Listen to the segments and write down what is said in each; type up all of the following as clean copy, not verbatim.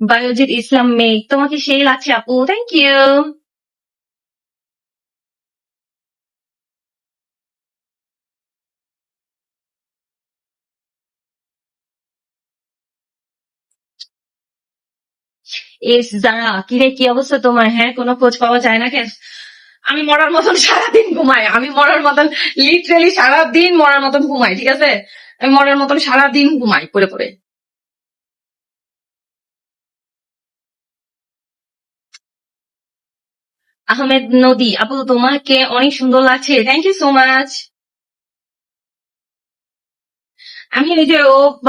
বায়োজিৎ ইসলাম মেঘ, তোমাকে সেই লাগছে আপু, থ্যাংক ইউ। এস যারা, কিরে কি অবস্থা তোমার? হ্যাঁ, কোনো খোঁজ পাওয়া যায় না কেন? আমি মরার মতন সারাদিন ঘুমাই, আমি মরার মতন লিটারেলি সারাদিন মরার মতন ঘুমাই, ঠিক আছে? আমি মরার মতন সারাদিন ঘুমাই পড়ে পড়ে। আহমেদ নদী, আপু তোমাকে অনেক সুন্দর লাগছে, থ্যাংক ইউ সো মাচ। আমি এই যে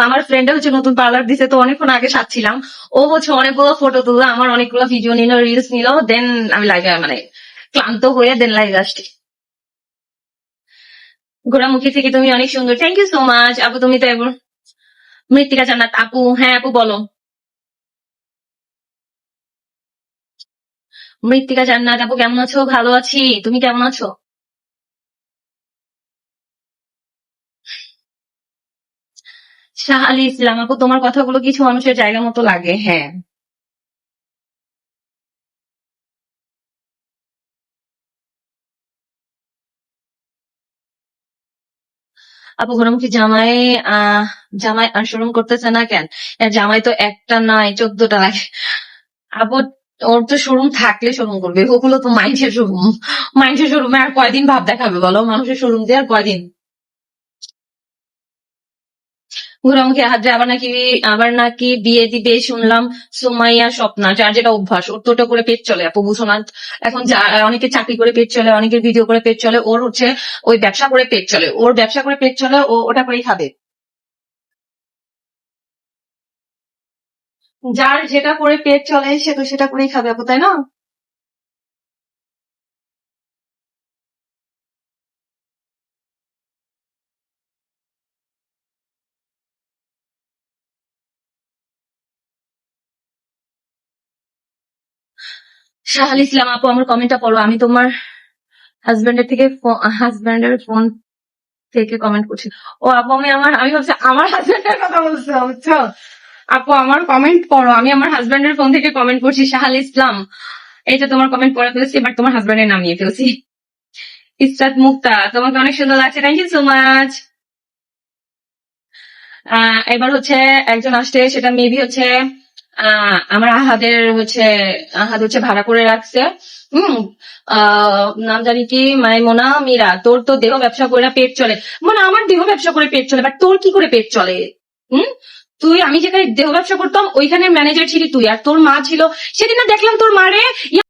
আমার ফ্রেন্ডে হচ্ছে নতুন পার্লার দিছে, তো অনেকক্ষণ আগে সাজছিলাম। ও হচ্ছে অনেকগুলো ফটো তুললো, আমার অনেকগুলো ভিডিও নিল, রিলস নিল, দেন আমি লাইভে মানে ক্লান্ত হয়ে দেন লাইভে আসছি। ঘোড়ামুখী থেকে তুমি অনেক সুন্দর, থ্যাংক ইউ সো মাচ আপু। তুমি তো এবার মৃত্তিকা জান্নাত আপু, হ্যাঁ আপু বলো। মৃত্তিকা জান্নাত আপু কেমন আছো? ভালো আছি, তুমি কেমন আছো? শাহ আলী ইসলাম আপু, তোমার কথাগুলো কিছু মানুষের জায়গা মতো লাগে, হ্যাঁ। আপু ঘোড়ামুখী জামাই, আহ জামাই আর শোরুম করতেছে না কেন? জামাই তো একটা নয় 14টা লাগে আপু। ওর তো শোরুম থাকলে শোরুম করবে, ওগুলো তো মাইন্ডের শোরুম। মাইন্ডের শোরুমে আর কয়দিন ভাব দেখাবে বলো? মানুষের শোরুম দিয়ে আর কয়দিন? ঘোড়ামুখী হাজরা আবার নাকি বিয়ে দিবে শুনলাম। সুমাইয়া স্বপ্না, যার যেটা অভ্যাস, ওর তো ওটা করে পেট চলে আপু, বুঝো না? এখন অনেকে চাকরি করে পেট চলে, অনেকের ভিডিও করে পেট চলে, ওর হচ্ছে ওই ব্যবসা করে পেট চলে, ওর ব্যবসা করে পেট চলে, ও ওটা করেই খাবে। যার যেটা করে পেট চলে সে তো সেটা করেই খাবে আপু, তাই না? শাহ আল ইসলাম আপু, আমার কমেন্টটা পড়ো, আমি তোমার হাজবেন্ডের ফোন থেকে কমেন্ট করছি। ও আপু, আমি ভাবছি আমার হাজবেন্ডের কথা বলছো, বুঝছো? আপু আমার কমেন্ট পড়ো, আমি আমার হাজবেন্ডের ফোন থেকে কমেন্ট করছি। শাহ আল ইসলাম, এই যে তোমার কমেন্ট পড়ে ফেলছি, বাট তোমার হাজবেন্ডের নামিয়ে ফেলছি। ইসরাত মুক্তা, তোমাকে অনেক সুন্দর লাগছে, থ্যাংক ইউ সো মাচ। এবার হচ্ছে একজন আসছে, সেটা মেবি হচ্ছে আমার আহাদ হচ্ছে ভাড়া করে রাখছে। হুম। নাম জানি কি, মাইমোনা মীরা। তোর তো দেহ ব্যবসা করে পেট চলে, মানে আমার দেহ ব্যবসা করে পেট চলে, বাট তোর কি করে পেট চলে? হুম। তুই, আমি যেখানে দেহ ব্যবসা করতাম ওইখানে ম্যানেজার ছিলি তুই, আর তোর মা ছিল। সেদিন না দেখলাম তোর মারে